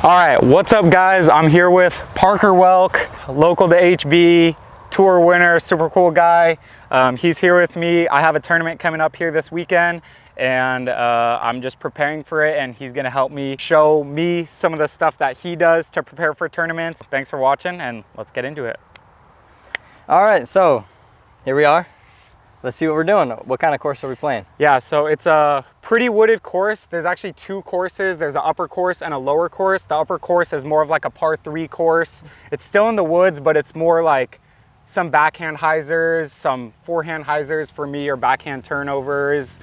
All right, what's up guys? I'm here with Parker Welk, local to HB, tour winner, super cool guy. He's here with me. I have a tournament coming up here this weekend and I'm just preparing for it, and he's gonna help me show me some of the stuff that he does to prepare for tournaments. Thanks for watching and let's get into it. All right, so here we are. Let's see what we're doing. What kind of course are we playing? Yeah, so it's a pretty wooded course. There's actually two courses. There's an upper course and a lower course. The upper course is more of like a par 3 course. It's still in the woods, but it's more like some backhand hyzers, some forehand hyzers for me, or backhand turnovers.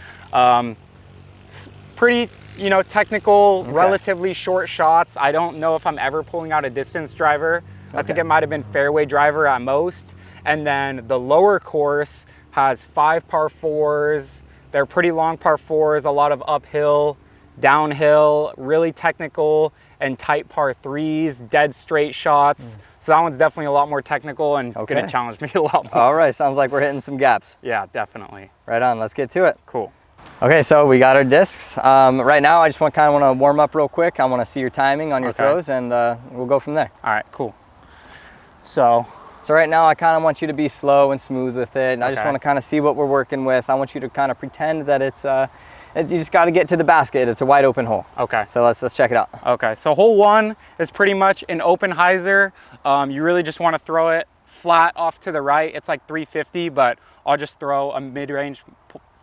Pretty, you know, technical, okay, relatively short shots. I don't know if I'm ever pulling out a distance driver. Okay. I think it might have been fairway driver at most. And then the lower course has 5 par 4s. They're pretty long par 4s, a lot of uphill, downhill, really technical and tight par 3s, dead straight shots. So that one's definitely a lot more technical and gonna challenge me a lot more. All right, sounds like we're hitting some gaps. Yeah, definitely. Right on, let's get to it. Cool. Okay, so we got our discs. Right now, I just want to warm up real quick. I want to see your timing on your throws, and we'll go from there. All right, cool. So right now, I kind of want you to be slow and smooth with it. And I just want to kind of see what we're working with. I want you to kind of pretend that it's, you just got to get to the basket. It's a wide open hole. Okay. So let's check it out. Okay, so hole 1 is pretty much an open hyzer. You really just want to throw it flat off to the right. It's like 350, but I'll just throw a mid-range,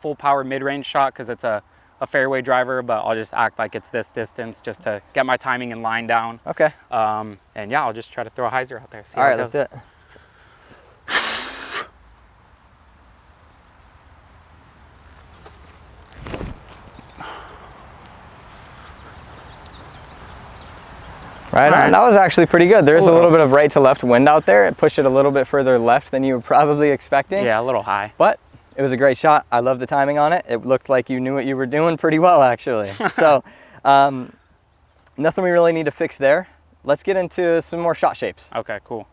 full power mid-range shot because it's a fairway driver, but I'll just act like it's this distance just to get my timing and line down. Okay. And yeah, I'll just try to throw a hyzer out there. See All right, let's do it. Right on. That was actually pretty good. There's a little bit of right to left wind out there. It pushed it a little bit further left than you were probably expecting. Yeah, a little high. But it was a great shot. I love the timing on it. It looked like you knew what you were doing pretty well, actually. So nothing we really need to fix there. Let's get into some more shot shapes. Okay, cool.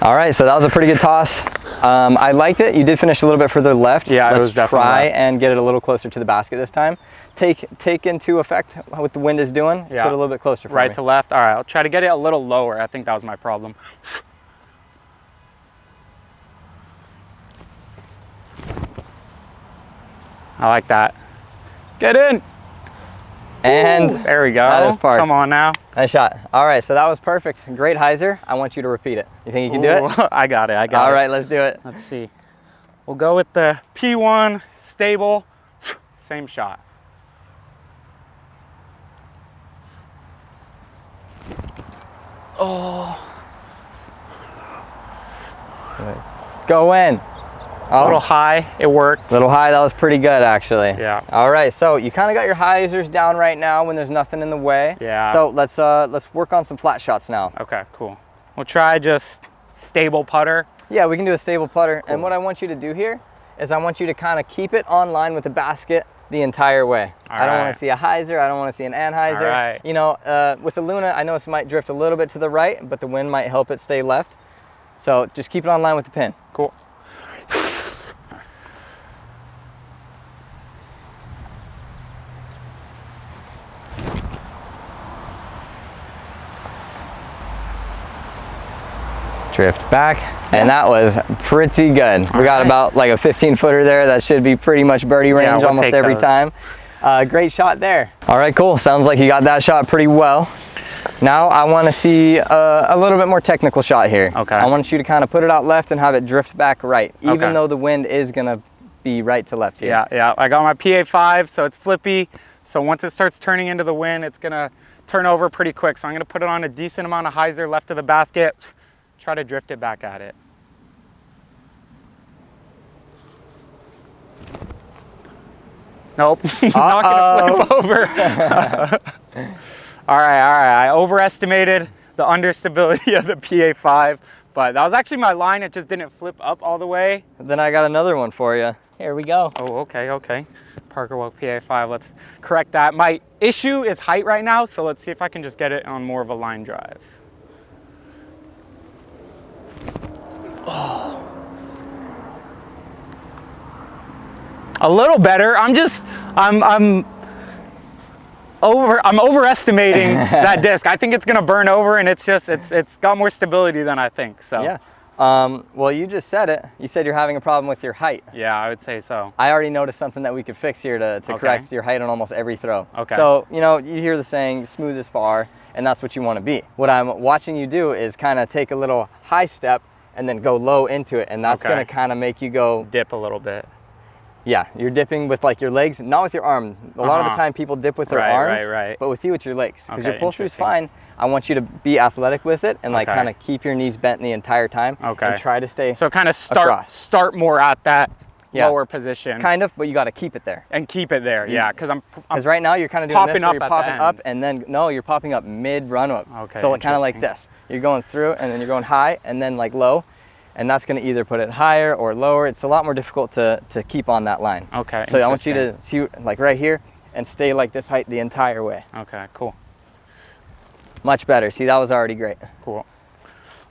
All right, so that was a pretty good toss. I liked it. You did finish a little bit further left. Yeah, Let's it was definitely try left. and get it a little closer to the basket this time. Take into effect what the wind is doing. Yeah. Put it a little bit closer for me. Right to left. All right, I'll try to get it a little lower. I think that was my problem. I like that. Get in. And ooh, there we go. That is parked. Come on now. Nice shot. All right, so that was perfect. Great hyzer. I want you to repeat it. You think you can do it? I got it. I got it. All right, let's do it. Let's see. We'll go with the P1 stable. Same shot. Oh. Go in. A little high, it worked. A little high, that was pretty good actually. Yeah. All right, so you kind of got your hyzers down right now when there's nothing in the way. Yeah. So let's work on some flat shots now. Okay, cool. We'll try just stable putter. Yeah, we can do a stable putter. Cool. And what I want you to do here is I want you to kind of keep it on line with the basket the entire way. I don't want to see a hyzer. I don't want to see an anhyzer. Right. You know, with the Luna, I know it might drift a little bit to the right, but the wind might help it stay left. So just keep it on line with the pin. Cool. Drift back, and that was pretty good. We got about like a 15-footer there. That should be pretty much birdie range almost every time. Great shot there. All right, cool. Sounds like you got that shot pretty well. Now I want to see a little bit more technical shot here. Okay. I want you to kind of put it out left and have it drift back right, even though the wind is gonna be right to left here. Yeah, yeah. I got my PA5, so it's flippy. So once it starts turning into the wind, it's gonna turn over pretty quick. So I'm gonna put it on a decent amount of hyzer left of the basket. Try to drift it back at it. Nope, not gonna flip over. All right, I overestimated the understability of the PA5, but that was actually my line. It just didn't flip up all the way. Then I got another one for you. Here we go. Oh, okay. Parker Welk PA5, let's correct that. My issue is height right now, so let's see if I can just get it on more of a line drive. Oh. A little better. I'm I'm overestimating that disc. I think it's gonna burn over, and it's got more stability than I think. So yeah. Well, you just said it. You said you're having a problem with your height. yeah, I would say so. I already noticed something that we could fix here to Okay. correct your height on almost every throw. Okay. So, you know, you hear the saying, smooth as far, and that's what you want to be. What I'm watching you do is kind of take a little high step and then go low into it, and that's Okay. going to kind of make you go... Dip a little bit. Yeah, you're dipping with like your legs, not with your arm. A lot of the time people dip with their arms, right. but with you it's your legs. Because Okay, your pull through is fine. I want you to be athletic with it and like Okay. kind of keep your knees bent the entire time. Okay. And try to stay So kind of across. start more at that Yeah. lower position. Kind of, but you got to keep it there. And keep it there, yeah, because I'm Because right now you're kind of doing popping this, where up you're at the popping end. up, and then no, you're popping up mid run up. Okay, So kind of like interesting. this. You're going through, and then you're going high, and then like low, and that's going to either put it higher or lower. It's a lot more difficult to keep on that line. Okay. So I want you to see like right here and stay like this height the entire way. Okay, cool. Much better. See, that was already great. Cool.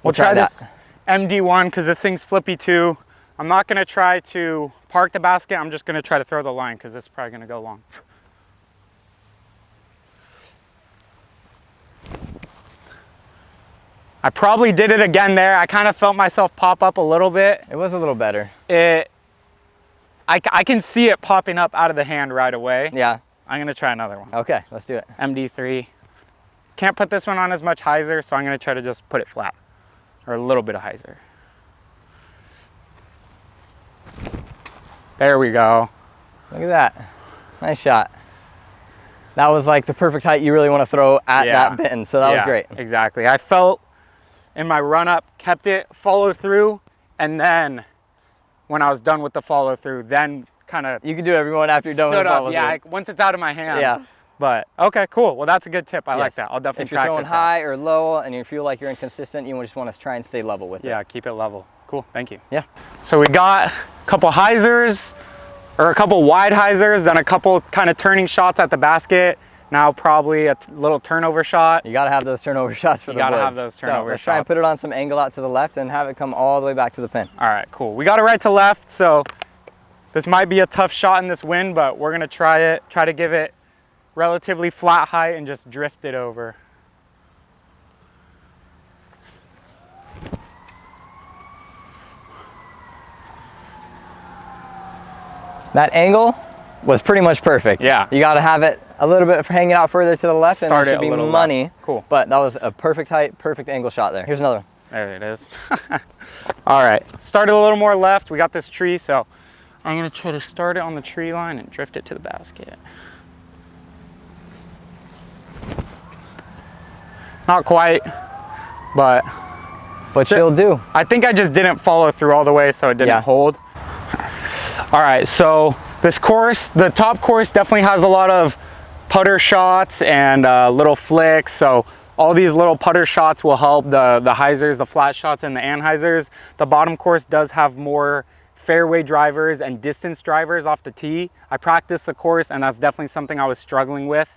We'll try this MD1 because this thing's flippy too. I'm not gonna try to park the basket. I'm just gonna try to throw the line because this is probably gonna go long. I probably did it again there. I kind of felt myself pop up a little bit. It was a little better. I can see it popping up out of the hand right away. Yeah. I'm gonna try another one. Okay, let's do it. MD3. Can't put this one on as much hyzer, so I'm gonna try to just put it flat. Or a little bit of hyzer. There we go. Look at that. Nice shot. That was like the perfect height you really want to throw at that bin, so that was great. Exactly. I felt in my run up, kept it, followed through, and then when I was done with the follow through, then kind of You can do everyone after you're done with the stood up. follow Yeah, through. once it's out of my hand. Yeah. But okay, cool. Well, that's a good tip. I like Yes. that. I'll definitely If you're throwing practice that. high or low and you feel like you're inconsistent, you just want to try and stay level with it. Yeah, keep it level. Cool, thank you. Yeah. So we got a couple hyzers, or a couple wide hyzers, then a couple kind of turning shots at the basket. Now probably a little turnover shot. You got to have those turnover shots for the gotta woods. have those turnover Let's try and shots. put it on some angle out to the left and have it come all the way back to the pin. All right, cool. We got it right to left, so this might be a tough shot in this wind, but we're gonna try it, try to give it relatively flat height and just drift it over. That angle was pretty much perfect. Yeah. You got to have it a little bit hanging out further to the left, Start and it it should a be little money. left. Cool. But that was a perfect height, perfect angle shot there. Here's another one. There it is. All right, started a little more left. We got this tree, so I'm gonna try to start it on the tree line and drift it to the basket. Not quite, but she'll do. I think I just didn't follow through all the way, so it didn't hold. All right, so this course, the top course definitely has a lot of putter shots and little flicks. So all these little putter shots will help the hyzers, the flat shots, and the anhyzers. The bottom course does have more fairway drivers and distance drivers off the tee. I practiced the course, and that's definitely something I was struggling with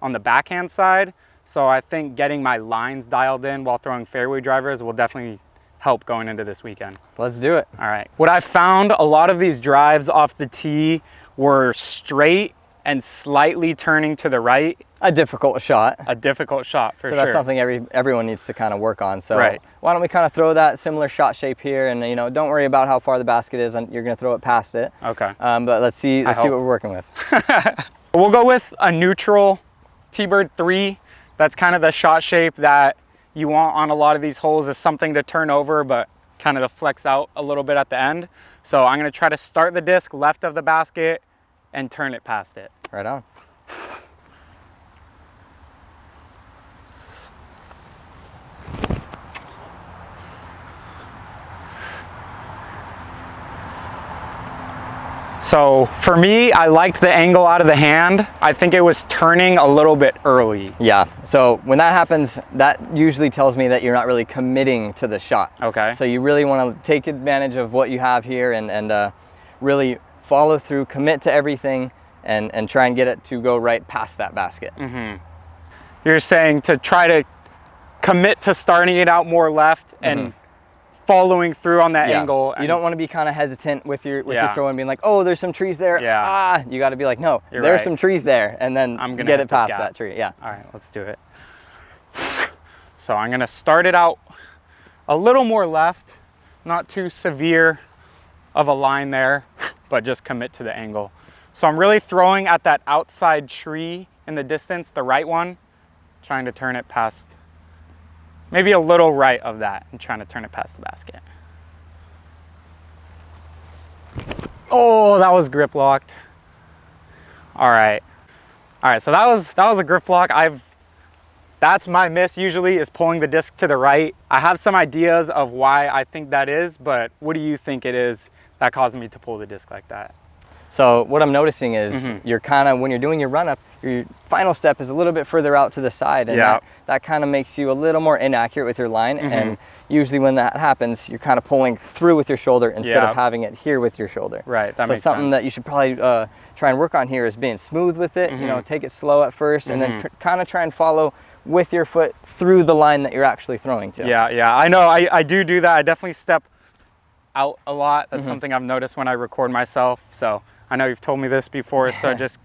on the backhand side. So I think getting my lines dialed in while throwing fairway drivers will definitely help going into this weekend. Let's do it. All right. What I found, a lot of these drives off the tee were straight and slightly turning to the right. A difficult shot. A difficult shot for sure. So that's something everyone needs to kind of work on. So Right. why don't we kind of throw that similar shot shape here, and you know, don't worry about how far the basket is, and you're going to throw it past it. Okay. But let's see what hope. we're working with. We'll go with a neutral T-Bird 3. That's kind of the shot shape that you want on a lot of these holes, is something to turn over, but kind of to flex out a little bit at the end. So I'm going to try to start the disc left of the basket and turn it past it. Right on. So for me, I liked the angle out of the hand. I think it was turning a little bit early. Yeah, so when that happens, that usually tells me that you're not really committing to the shot. Okay. So you really want to take advantage of what you have here and really follow through, commit to everything, and try and get it to go right past that basket. Mm-hmm. You're saying to try to commit to starting it out more left and following through on that angle. You don't want to be kind of hesitant with your throw and being like, oh, there's some trees there. Yeah. You got to be like, no, there's some trees there, and then get it past that tree. Yeah. All right, let's do it. So I'm gonna start it out a little more left, not too severe of a line there, but just commit to the angle. So I'm really throwing at that outside tree in the distance, the right one, trying to turn it past, maybe a little right of that, and trying to turn it past the basket. Oh, that was grip locked. All right, so that was a grip lock. That's my miss usually, is pulling the disc to the right. I have some ideas of why I think that is, but what do you think it is that caused me to pull the disc like that? So what I'm noticing is you're kind of, when you're doing your run up, your final step is a little bit further out to the side, and that kind of makes you a little more inaccurate with your line. And usually when that happens, you're kind of pulling through with your shoulder instead of having it here with your shoulder. Right, that makes sense. So something that you should probably try and work on here is being smooth with it. You know, take it slow at first, and then kind of try and follow with your foot through the line that you're actually throwing to. Yeah, I know, I do that. I definitely step out a lot. That's something I've noticed when I record myself. So I know you've told me this before, so just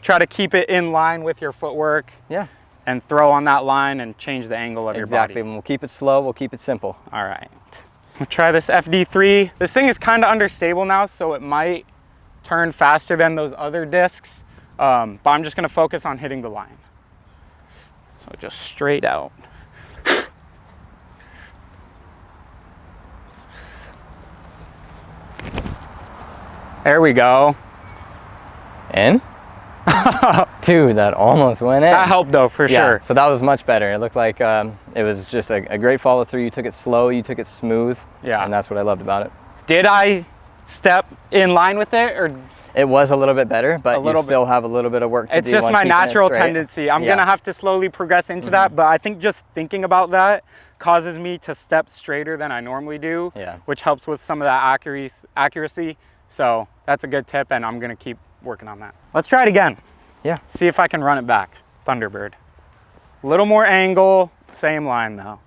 try to keep it in line with your footwork. Yeah. And throw on that line and change the angle of your body. Exactly, we'll keep it slow, we'll keep it simple. All right, we'll try this FD3. This thing is kind of understable now, so it might turn faster than those other discs, but I'm just gonna focus on hitting the line. So just straight out. There we go. In? Dude, that almost went in. That helped though, for sure. So that was much better. It looked like it was just a great follow through. You took it slow, you took it smooth. Yeah. And that's what I loved about it. Did I step in line with it, or? It was a little bit better, but you still have a little bit of work to do. It's just my natural tendency. I'm gonna have to slowly progress into that, but I think just thinking about that causes me to step straighter than I normally do, which helps with some of that accuracy. So that's a good tip, and I'm gonna keep working on that. Let's try it again. Yeah. See if I can run it back. Thunderbird. A little more angle, same line though.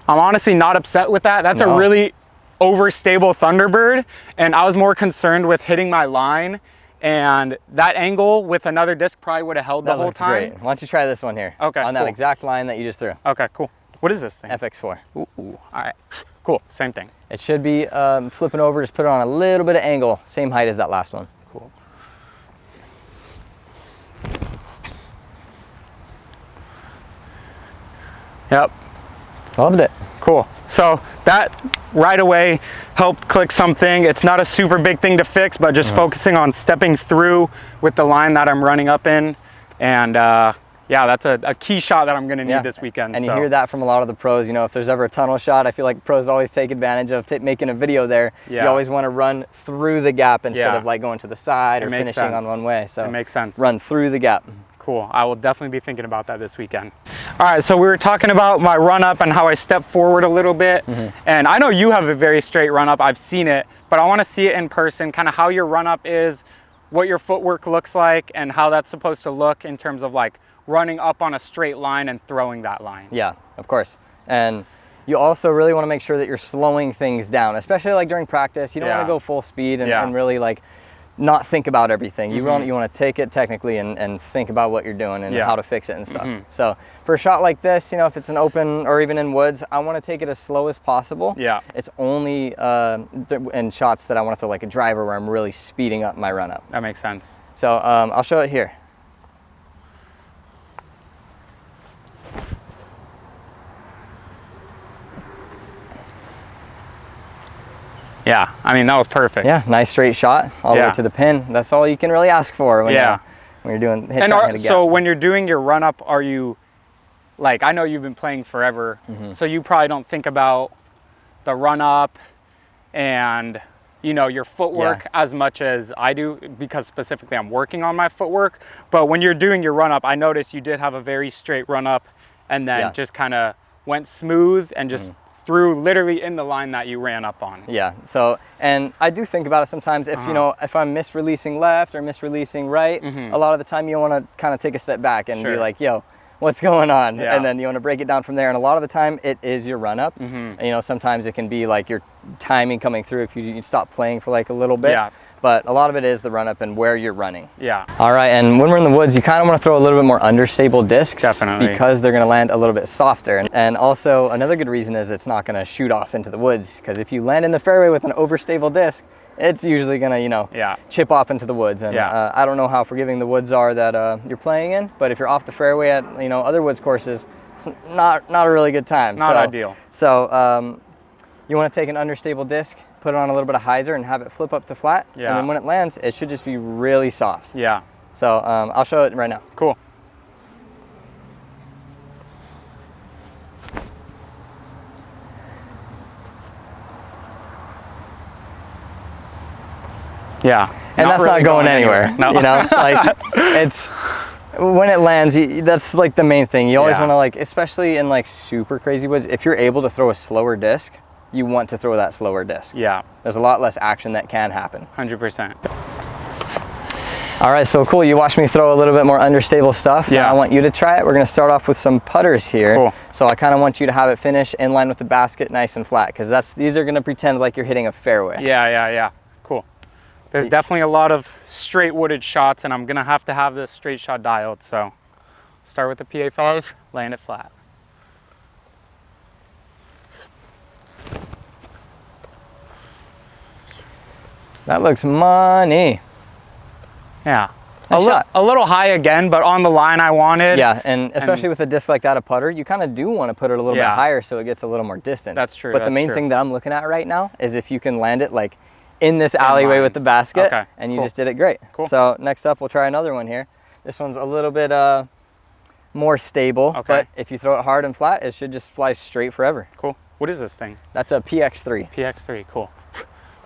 I'm honestly not upset with that. That's a really overstable Thunderbird, and I was more concerned with hitting my line, and that angle with another disc probably would have held the whole time. Great. Why don't you try this one here? Okay. On that exact line that you just threw. Okay, cool. What is this thing? FX4. Ooh, all right. Cool, same thing. It should be flipping over, just put it on a little bit of angle, same height as that last one. Cool. Yep. Loved it. Cool. So that right away helped click something. It's not a super big thing to fix, but just focusing on stepping through with the line that I'm running up in. And yeah, that's a key shot that I'm going to need this weekend. And you hear that from a lot of the pros. You know, if there's ever a tunnel shot, I feel like pros always take advantage of making a video there. You always want to run through the gap instead of like going to the side or finishing on one way. So it makes sense. Run through the gap. Cool. I will definitely be thinking about that this weekend. All right, so we were talking about my run up and how I step forward a little bit. And I know you have a very straight run up. I've seen it, but I want to see it in person, kind of how your run up is, what your footwork looks like, and how that's supposed to look in terms of like running up on a straight line and throwing that line. Yeah, of course. And you also really want to make sure that you're slowing things down, especially like during practice. You don't want to go full speed and really like not think about everything. You want to take it technically and think about what you're doing and how to fix it and stuff. So for a shot like this, you know, if it's an open or even in woods, I want to take it as slow as possible. Yeah. It's only in shots that I want to throw like a driver where I'm really speeding up my run up. That makes sense. So I'll show it here. Yeah, I mean, that was perfect. Yeah, nice straight shot all the way to the pin. That's all you can really ask for when you're doing hit shot, hit a gap. So when you're doing your run up, are you, like, I know you've been playing forever, so you probably don't think about the run up and, you know, your footwork as much as I do, because specifically I'm working on my footwork. But when you're doing your run up, I noticed you did have a very straight run up and then just kind of went smooth and just through literally in the line that you ran up on. Yeah, so, and I do think about it sometimes if, you know, if I'm misreleasing left or misreleasing right, a lot of the time you want to kind of take a step back and be like, yo, what's going on? And then you want to break it down from there. And a lot of the time it is your run up. And, you know, sometimes it can be like your timing coming through if you stop playing for like a little bit. But a lot of it is the run up and where you're running. All right, and when we're in the woods, you kind of want to throw a little bit more understable discs. Definitely. Because they're going to land a little bit softer. And also another good reason is it's not going to shoot off into the woods. Because if you land in the fairway with an overstable disc, it's usually going to, you know, chip off into the woods. And I don't know how forgiving the woods are that you're playing in, but if you're off the fairway at, you know, other woods courses, it's not a really good time. Not ideal. So you want to take an understable disc, put it on a little bit of hyzer and have it flip up to flat. And then when it lands, it should just be really soft. So I'll show it right now. Cool. And that's not going anywhere. No. You know, like it's, when it lands, that's like the main thing. You always want to, like, especially in like super crazy woods, if you're able to throw a slower disc, you want to throw that slower disc. There's a lot less action that can happen. 100%. All right, so cool. You watched me throw a little bit more understable stuff. Now I want you to try it. We're going to start off with some putters here. Cool. So I kind of want you to have it finish in line with the basket, nice and flat, because these are going to pretend like you're hitting a fairway. Cool. There's definitely a lot of straight wooded shots, and I'm going to have this straight shot dialed. So start with the PA5, land it flat. That looks money. A little high again, but on the line I wanted. And especially with a disc like that, a putter, you kind of do want to put it a little bit higher so it gets a little more distance. That's true. But the main thing that I'm looking at right now is if you can land it like in this alleyway with the basket, and you just did it great. So next up, we'll try another one here. This one's a little bit more stable, but if you throw it hard and flat, it should just fly straight forever. Cool. What is this thing? That's a PX3. PX3, cool.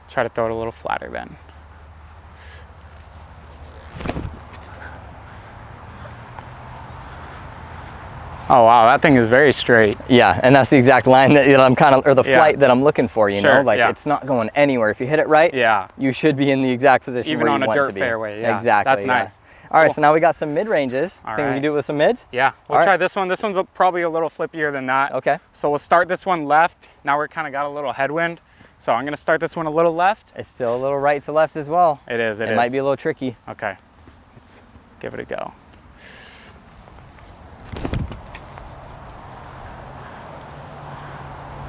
Try to throw it a little flatter then. Oh wow, that thing is very straight. And that's the exact line that I'm kind of, or the flight that I'm looking for, you know? Like it's not going anywhere. If you hit it right, you should be in the exact position where you want to be. Even on a dirt fairway, Exactly. That's nice. All right, so now we got some mid-ranges. Think we can do it with some mids? We'll try this one. This one's probably a little flippier than that. So we'll start this one left. Now we're kind of got a little headwind. So I'm going to start this one a little left. It's still a little right to left as well. It is. It might be a little tricky. Okay, let's give it a go.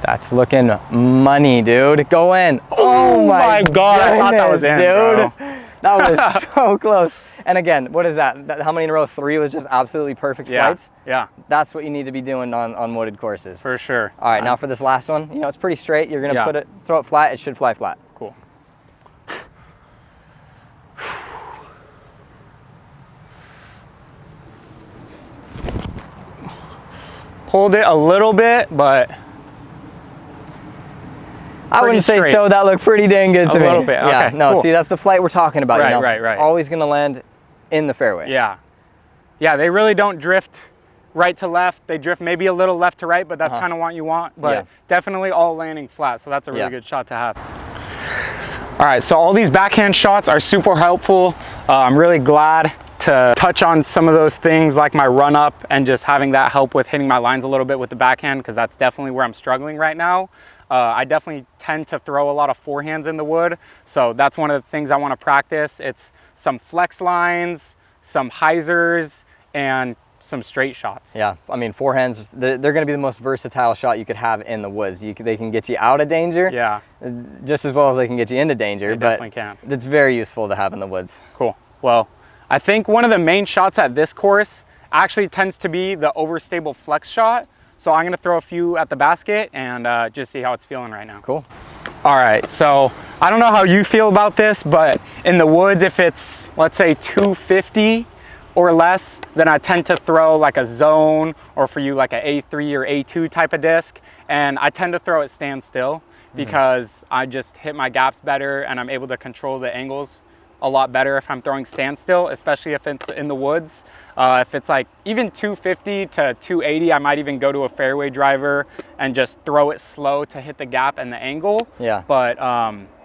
That's looking money, dude. Go in. Oh my God, I thought that was in, dude. Bro. That was so close. And again, what is that? How many in a row? 3 was just absolutely perfect flights? That's what you need to be doing on wooded courses. For sure. All right, now for this last one, you know, it's pretty straight. You're gonna throw it flat. It should fly flat. Cool. Pulled it a little bit, but I wouldn't say so. That looked pretty dang good to me. A little bit. Okay. No, see, that's the flight we're talking about. Right, you know? right. It's always gonna land in the fairway. They really don't drift right to left. They drift maybe a little left to right, but that's kind of what you want. But definitely all landing flat, so that's a really good shot to have. All right, so all these backhand shots are super helpful. I'm really glad to touch on some of those things like my run up and just having that help with hitting my lines a little bit with the backhand, because that's definitely where I'm struggling right now. I definitely tend to throw a lot of forehands in the wood, so that's one of the things I want to practice. It's some flex lines, some hyzers, and some straight shots. I mean, forehands, they're going to be the most versatile shot you could have in the woods. They can get you out of danger just as well as they can get you into danger. They definitely can. It's very useful to have in the woods. Cool. Well, I think one of the main shots at this course actually tends to be the overstable flex shot. So I'm gonna throw a few at the basket and just see how it's feeling right now. Cool. All right, so I don't know how you feel about this, but in the woods, if it's, let's say 250 or less, then I tend to throw like a zone, or for you like a A3 or A2 type of disc. And I tend to throw it standstill because I just hit my gaps better and I'm able to control the angles a lot better if I'm throwing standstill, especially if it's in the woods. If it's like even 250 to 280, I might even go to a fairway driver and just throw it slow to hit the gap and the angle. Yeah. But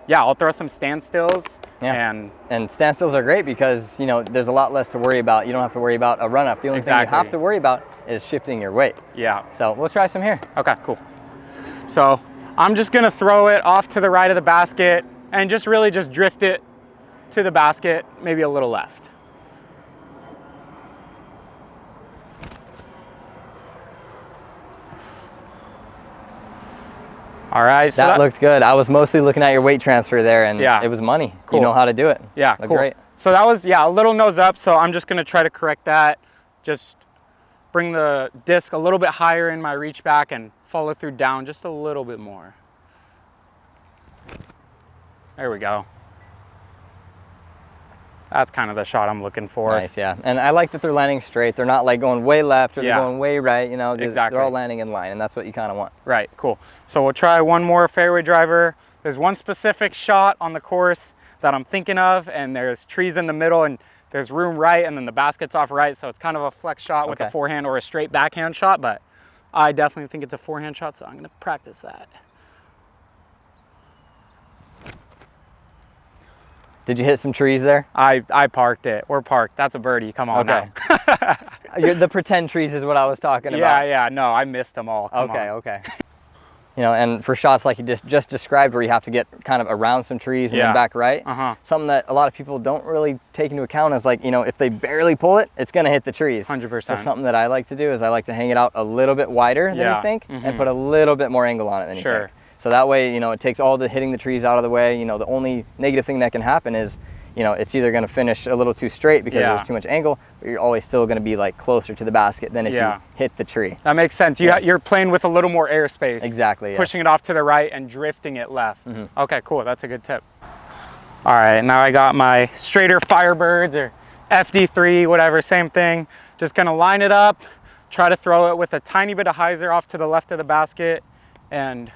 yeah, I'll throw some standstills. Yeah. And standstills are great because, you know, there's a lot less to worry about. You don't have to worry about a run up. The only thing you have to worry about is shifting your weight. Yeah. So we'll try some here. Okay, cool. So I'm just gonna throw it off to the right of the basket and just really just drift it to the basket, maybe a little left. All right. So that looked good. I was mostly looking at your weight transfer there, and yeah, it was money. Cool. You know how to do it. Yeah, cool. Great. So that was, yeah, a little nose up. So I'm just gonna try to correct that. Just bring the disc a little bit higher in my reach back and follow through down just a little bit more. There we go. That's kind of the shot I'm looking for. Nice, yeah. And I like that they're landing straight. They're not like going way left or they're going way right, you know. Exactly. They're all landing in line, and that's what you kind of want. Right, cool. So we'll try one more fairway driver. There's one specific shot on the course that I'm thinking of, and there's trees in the middle, and there's room right, and then the basket's off right, so it's kind of a flex shot with a forehand or a straight backhand shot, but I definitely think it's a forehand shot, so I'm gonna practice that. Did you hit some trees there? I parked it. We're parked. That's a birdie. Come on now. The pretend trees is what I was talking about. Yeah. No, I missed them all. Come on. Okay. You know, and for shots like you just described where you have to get kind of around some trees and then back right, something that a lot of people don't really take into account is like, you know, if they barely pull it, it's going to hit the trees. 100%. So something that I like to do is I like to hang it out a little bit wider than you think and put a little bit more angle on it than you think. So that way, you know, it takes all the hitting the trees out of the way. You know, the only negative thing that can happen is, you know, it's either going to finish a little too straight because there's too much angle, but you're always still going to be like closer to the basket than if you hit the tree. That makes sense. You're playing with a little more airspace. Exactly. Pushing it off to the right and drifting it left. Okay, cool. That's a good tip. All right, now I got my straighter Firebirds or FD3, whatever, same thing. Just going to line it up, try to throw it with a tiny bit of hyzer off to the left of the basket and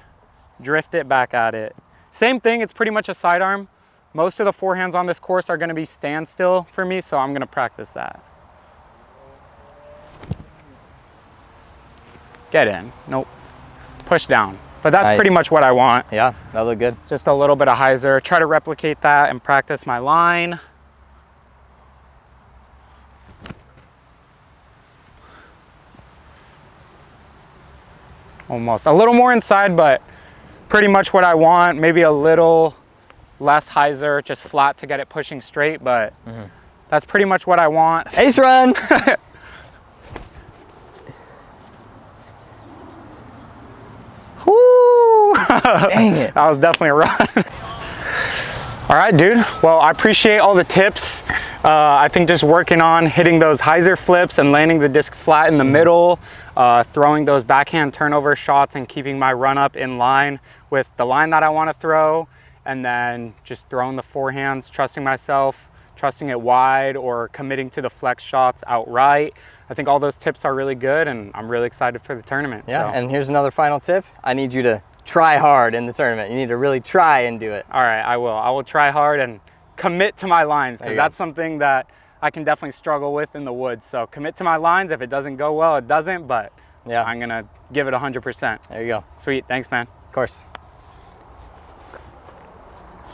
drift it back at it. Same thing, it's pretty much a sidearm. Most of the forehands on this course are gonna be standstill for me, so I'm gonna practice that. Get in, nope. Push down. But that's pretty much what I want. Yeah, that looked good. Just a little bit of hyzer. Try to replicate that and practice my line. Almost. A little more inside, but pretty much what I want. Maybe a little less hyzer, just flat to get it pushing straight, but that's pretty much what I want. Ace run! Woo! Dang it. That was definitely a run. All right, dude. Well, I appreciate all the tips. I think just working on hitting those hyzer flips and landing the disc flat in the middle, throwing those backhand turnover shots and keeping my run up in line with the line that I want to throw, and then just throwing the forehands, trusting myself, trusting it wide, or committing to the flex shots outright. I think all those tips are really good, and I'm really excited for the tournament. Yeah, and here's another final tip. I need you to try hard in the tournament. You need to really try and do it. All right, I will. I will try hard and commit to my lines, because that's something that I can definitely struggle with in the woods. So commit to my lines. If it doesn't go well, it doesn't, but I'm gonna give it 100%. There you go. Sweet, thanks, man. Of course.